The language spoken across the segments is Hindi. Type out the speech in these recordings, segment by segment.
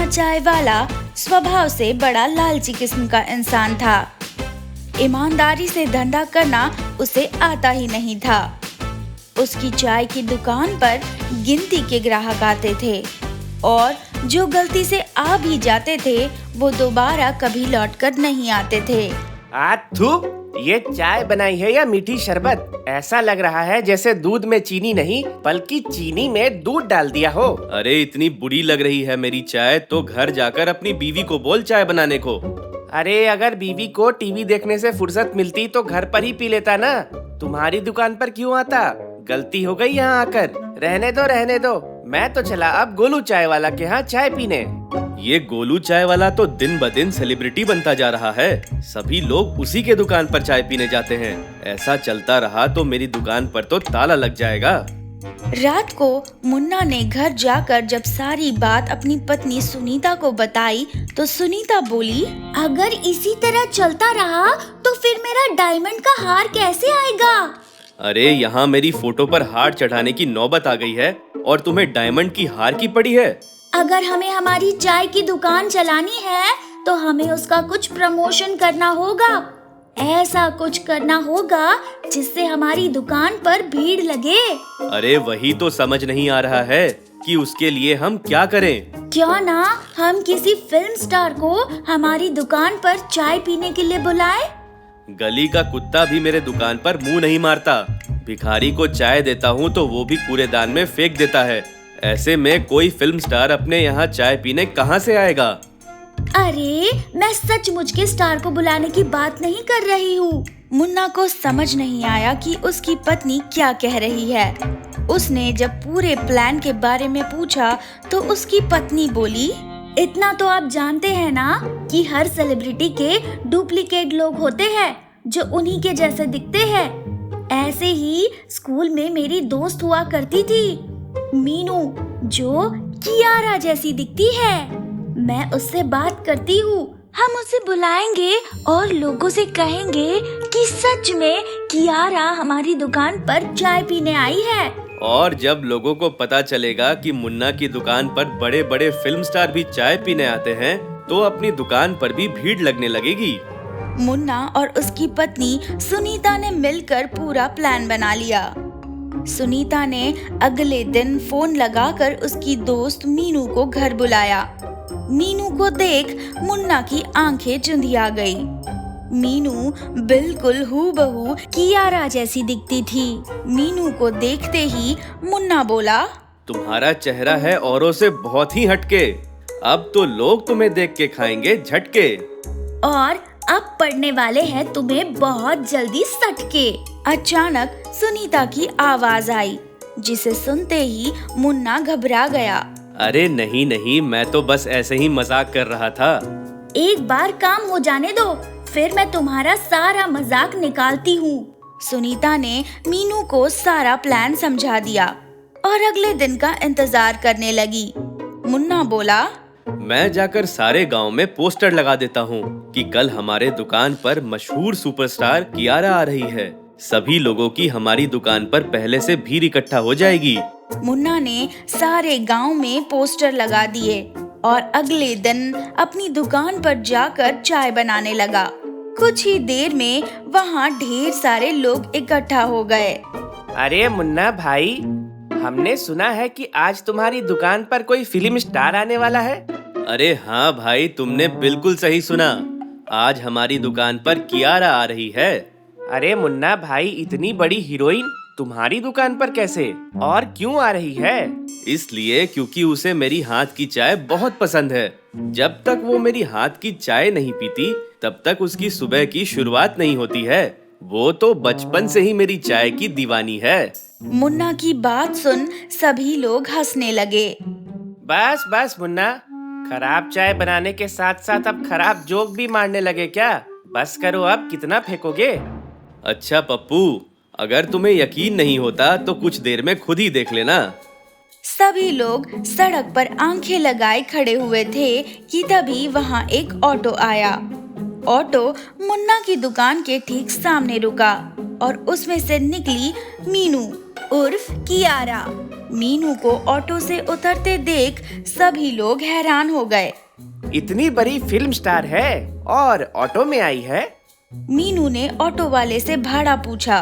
चाय वाला स्वभाव से बड़ा लालची किस्म का इंसान था। ईमानदारी से धंधा करना उसे आता ही नहीं था। उसकी चाय की दुकान पर गिनती के ग्राहक आते थे और जो गलती से आ भी जाते थे वो दोबारा कभी लौटकर नहीं आते थे। ये चाय बनाई है या मीठी शरबत? ऐसा लग रहा है जैसे दूध में चीनी नहीं बल्कि चीनी में दूध डाल दिया हो। अरे इतनी बुरी लग रही है मेरी चाय तो घर जाकर अपनी बीवी को बोल चाय बनाने को। अरे अगर बीवी को टीवी देखने से फुर्सत मिलती तो घर पर ही पी लेता ना। तुम्हारी दुकान पर क्यों आता? गलती हो गई यहाँ आकर। रहने दो। मैं तो चला अब गोलू चाय वाला के यहाँ चाय पीने। ये गोलू चाय वाला तो दिन ब दिन सेलिब्रिटी बनता जा रहा है। सभी लोग उसी के दुकान पर चाय पीने जाते हैं। ऐसा चलता रहा तो मेरी दुकान पर तो ताला लग जाएगा। रात को मुन्ना ने घर जाकर जब सारी बात अपनी पत्नी सुनीता को बताई तो सुनीता बोली, अगर इसी तरह चलता रहा तो फिर मेरा डायमंड का हार कैसे आएगा? अरे यहाँ मेरी फोटो पर हार चढ़ाने की नौबत आ गई है और तुम्हें डायमंड की हार की पड़ी है। अगर हमें हमारी चाय की दुकान चलानी है तो हमें उसका कुछ प्रमोशन करना होगा। ऐसा कुछ करना होगा जिससे हमारी दुकान पर भीड़ लगे। अरे वही तो समझ नहीं आ रहा है कि उसके लिए हम क्या करें। क्यों ना हम किसी फिल्म स्टार को हमारी दुकान पर चाय पीने के लिए बुलाएं? गली का कुत्ता भी मेरे दुकान पर मुंह नहीं मारता। भिखारी को चाय देता हूँ तो वो भी कूड़ेदान में फेंक देता है। ऐसे में कोई फिल्म स्टार अपने यहाँ चाय पीने कहाँ से आएगा? अरे मैं सचमुच के स्टार को बुलाने की बात नहीं कर रही हूँ। मुन्ना को समझ नहीं आया कि उसकी पत्नी क्या कह रही है। उसने जब पूरे प्लान के बारे में पूछा तो उसकी पत्नी बोली, इतना तो आप जानते हैं ना कि हर सेलिब्रिटी के डुप्लीकेट लोग होते हैं जो उन्हीं के जैसे दिखते हैं। ऐसे ही स्कूल में मेरी दोस्त हुआ करती थी मीनू, जो कियारा जैसी दिखती है। मैं उससे बात करती हूँ। हम उसे बुलाएंगे और लोगों से कहेंगे कि सच में कियारा हमारी दुकान पर चाय पीने आई है। और जब लोगों को पता चलेगा कि मुन्ना की दुकान पर बड़े बड़े फिल्म स्टार भी चाय पीने आते हैं तो अपनी दुकान पर भी भीड़ लगने लगेगी। मुन्ना और उसकी पत्नी सुनीता ने मिलकर पूरा प्लान बना लिया। सुनीता ने अगले दिन फोन लगाकर उसकी दोस्त मीनू को घर बुलाया। मीनू को देख मुन्ना की आंखें चुंधिया गई। मीनू बिल्कुल हूबहू कियारा जैसी दिखती थी। मीनू को देखते ही मुन्ना बोला, तुम्हारा चेहरा है औरों से बहुत ही हटके। अब तो लोग तुम्हें देख के खाएंगे झटके। और अब पड़ने वाले हैं तुम्हें बहुत जल्दी सटके। अचानक सुनीता की आवाज आई जिसे सुनते ही मुन्ना घबरा गया। अरे नहीं, मैं तो बस ऐसे ही मजाक कर रहा था। एक बार काम हो जाने दो, फिर मैं तुम्हारा सारा मजाक निकालती हूँ। सुनीता ने मीनू को सारा प्लान समझा दिया और अगले दिन का इंतजार करने लगी। मुन्ना बोला, मैं जाकर सारे गांव में पोस्टर लगा देता हूँ कि कल हमारे दुकान पर मशहूर सुपरस्टार कियारा आ रही है। सभी लोगों की हमारी दुकान पर पहले से भीड़ इकट्ठा हो जाएगी। मुन्ना ने सारे गांव में पोस्टर लगा दिए और अगले दिन अपनी दुकान पर जाकर चाय बनाने लगा। कुछ ही देर में वहाँ ढेर सारे लोग इकट्ठा हो गए। अरे मुन्ना भाई, हमने सुना है कि आज तुम्हारी दुकान पर कोई फिल्म स्टार आने वाला है। अरे हाँ भाई, तुमने बिल्कुल सही सुना। आज हमारी दुकान पर कियारा आ रही है। अरे मुन्ना भाई, इतनी बड़ी हीरोइन तुम्हारी दुकान पर कैसे और क्यों आ रही है? इसलिए क्योंकि उसे मेरी हाथ की चाय बहुत पसंद है। जब तक वो मेरी हाथ की चाय नहीं पीती तब तक उसकी सुबह की शुरुआत नहीं होती है। वो तो बचपन से ही मेरी चाय की दीवानी है। मुन्ना की बात सुन सभी लोग हंसने लगे। बस मुन्ना, खराब चाय बनाने के साथ साथ अब खराब जोक भी मारने लगे क्या? बस करो, अब कितना फेंकोगे? अच्छा पप्पू, अगर तुम्हें यकीन नहीं होता तो कुछ देर में खुद ही देख लेना। सभी लोग सड़क पर आंखें लगाए खड़े हुए थे कि तभी वहाँ एक ऑटो आया। ऑटो मुन्ना की दुकान के ठीक सामने रुका और उसमें से निकली मीनू। उर्फ कियारा। मीनू को ऑटो से उतरते देख सभी लोग हैरान हो गए। इतनी बड़ी फिल्म स्टार है और ऑटो में आई है। मीनू ने ऑटो वाले से भाड़ा पूछा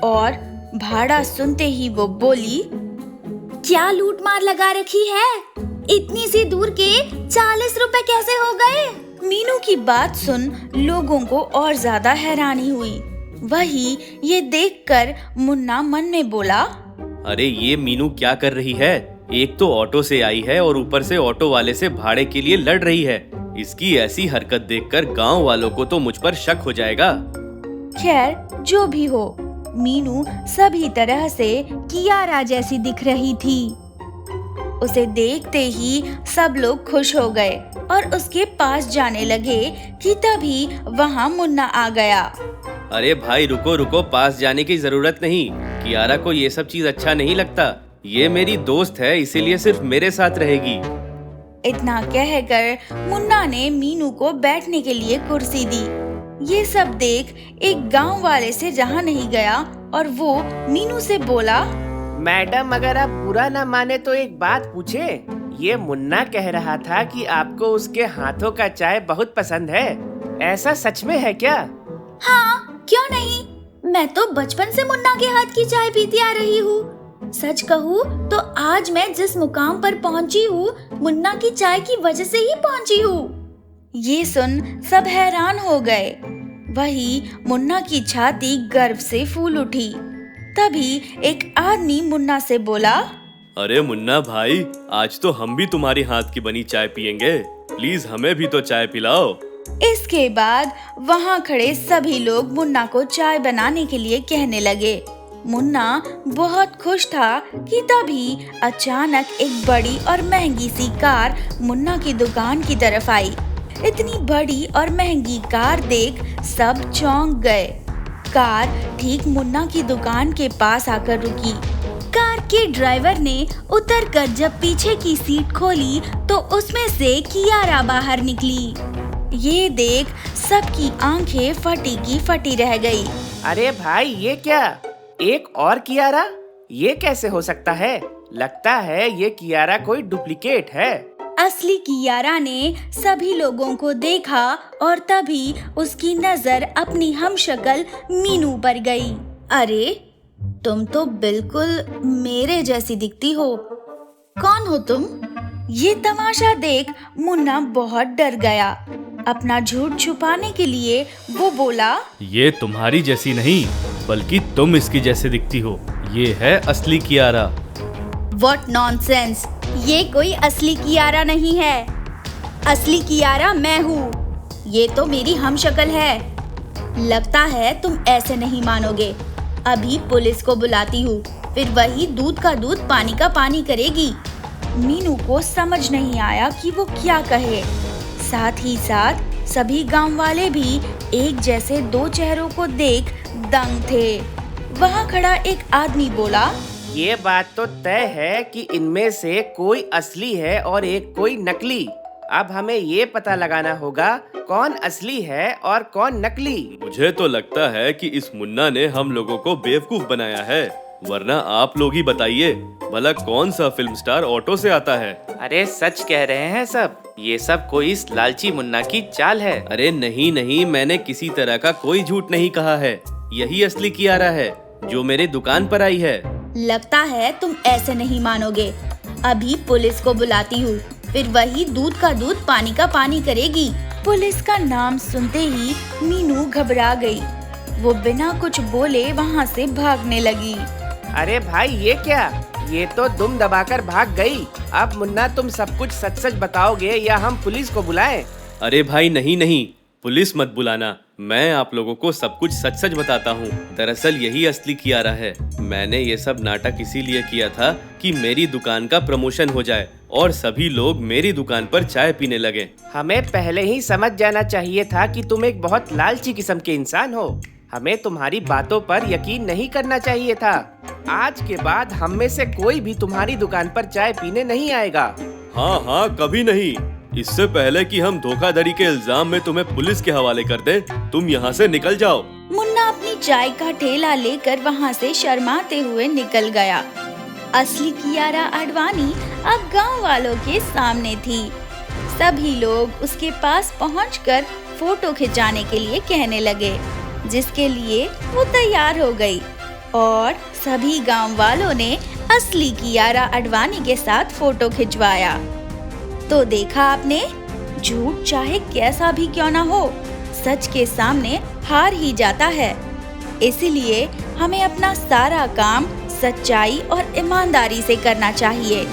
और भाड़ा सुनते ही वो बोली, क्या लूट मार लगा रखी है? इतनी सी दूर के 40 रुपए कैसे हो गए? मीनू की बात सुन लोगों को और ज्यादा हैरानी हुई। वही ये देखकर मुन्ना मन में बोला, अरे ये मीनू क्या कर रही है? एक तो ऑटो से आई है और ऊपर से ऑटो वाले से भाड़े के लिए लड़ रही है। इसकी ऐसी हरकत देखकर गांव वालों को तो मुझ पर शक हो जाएगा। खैर जो भी हो, मीनू सभी तरह से कियारा जैसी दिख रही थी। उसे देखते ही सब लोग खुश हो गए और उसके पास जाने लगे कि तभी वहाँ मुन्ना आ गया। अरे भाई रुको रुको, पास जाने की जरूरत नहीं। कियारा को ये सब चीज अच्छा नहीं लगता। ये मेरी दोस्त है, इसीलिए सिर्फ मेरे साथ रहेगी। इतना कहकर मुन्ना ने मीनू को बैठने के लिए कुर्सी दी। ये सब देख एक गांव वाले से रहा नहीं गया और वो मीनू से बोला, मैडम अगर आप बुरा ना माने तो एक बात पूछे। ये मुन्ना कह रहा था कि आपको उसके हाथों का चाय बहुत पसंद है। ऐसा सच में है क्या? हाँ, क्यों नहीं? मैं तो बचपन से मुन्ना के हाथ की चाय पीती आ रही हूँ। सच कहूँ तो आज मैं जिस मुकाम पर पहुँची हूँ, मुन्ना की चाय की वजह से ही पहुँची हूँ। ये सुन सब हैरान हो गए। वही मुन्ना की छाती गर्व से फूल उठी। तभी एक आदमी मुन्ना से बोला, अरे मुन्ना भाई, आज तो हम भी तुम्हारी हाथ की बनी चाय पियेंगे। प्लीज हमें भी तो चाय पिलाओ। इसके बाद वहाँ खड़े सभी लोग मुन्ना को चाय बनाने के लिए कहने लगे। मुन्ना बहुत खुश था कि तभी अचानक एक बड़ी और महंगी सी कार मुन्ना की दुकान की तरफ आई। इतनी बड़ी और महंगी कार देख सब चौंक गए। कार ठीक मुन्ना की दुकान के पास आकर रुकी। कार के ड्राइवर ने उतरकर जब पीछे की सीट खोली तो उसमें से कियारा बाहर निकली। ये देख सबकी आंखें फटी की फटी रह गई। अरे भाई ये क्या? एक और कियारा? ये कैसे हो सकता है? लगता है ये कियारा कोई डुप्लीकेट है। असली कियारा ने सभी लोगों को देखा और तभी उसकी नजर अपनी हमशक्ल मीनू पर गई। अरे तुम तो बिल्कुल मेरे जैसी दिखती हो। कौन हो तुम? ये तमाशा देख मुन्ना बहुत डर गया। अपना झूठ छुपाने के लिए वो बोला, ये तुम्हारी जैसी नहीं बल्कि तुम इसकी जैसे दिखती हो। ये है असली कियारा। What nonsense! ये कोई असली कियारा नहीं है। असली कियारा मैं हूँ। ये तो मेरी हमशक्ल है। लगता है तुम ऐसे नहीं मानोगे। अभी पुलिस को बुलाती हूँ, फिर वही दूध का दूध पानी का पानी करेगी। मीनू को समझ नहीं आया कि वो क्या कहे। साथ ही साथ सभी गांव वाले भी एक जैसे दो चेहरों को देख दंग थे। वहाँ खड़ा एक आदमी बोला, ये बात तो तय है कि इनमें से कोई असली है और एक कोई नकली। अब हमें ये पता लगाना होगा कौन असली है और कौन नकली। मुझे तो लगता है कि इस मुन्ना ने हम लोगों को बेवकूफ बनाया है। वरना आप लोग ही बताइए, भला कौन सा फिल्म स्टार ऑटो से आता है? अरे सच कह रहे हैं सब। ये सब कोई इस लालची मुन्ना की चाल है। अरे नहीं नहीं, मैंने किसी तरह का कोई झूठ नहीं कहा है। यही असली कियारा है जो मेरे दुकान पर आई है। लगता है तुम ऐसे नहीं मानोगे। अभी पुलिस को बुलाती हूँ, फिर वही दूध का दूध पानी का पानी करेगी। पुलिस का नाम सुनते ही मीनू घबरा गई। वो बिना कुछ बोले वहाँ से भागने लगी। अरे भाई ये क्या? ये तो दुम दबाकर भाग गई। अब मुन्ना तुम सब कुछ सच सच बताओगे या हम पुलिस को बुलाएं? अरे भाई नहीं नहीं, पुलिस मत बुलाना। मैं आप लोगों को सब कुछ सच सच बताता हूँ। दरअसल यही असली कियारा है। मैंने ये सब नाटक इसीलिए किया था कि मेरी दुकान का प्रमोशन हो जाए और सभी लोग मेरी दुकान पर चाय पीने लगे। हमें पहले ही समझ जाना चाहिए था कि तुम एक बहुत लालची किस्म के इंसान हो। हमें तुम्हारी बातों पर यकीन नहीं करना चाहिए था। आज के बाद हम में से कोई भी तुम्हारी दुकान पर चाय पीने नहीं आएगा। हाँ हाँ, कभी नहीं। इससे पहले कि हम धोखाधड़ी के इल्जाम में तुम्हें पुलिस के हवाले कर दें, तुम यहाँ से निकल जाओ। मुन्ना अपनी चाय का ठेला लेकर वहाँ से शर्माते हुए निकल गया। असली कियारा आडवाणी अब गांव वालों के सामने थी। सभी लोग उसके पास पहुंचकर फोटो खिंचाने के लिए कहने लगे, जिसके लिए वो तैयार हो गई और सभी गांव वालों ने असली कियारा आडवाणी के साथ फोटो खिंचवाया। तो देखा आपने, झूठ चाहे कैसा भी क्यों ना हो, सच के सामने हार ही जाता है। इसीलिए हमें अपना सारा काम सच्चाई और ईमानदारी से करना चाहिए।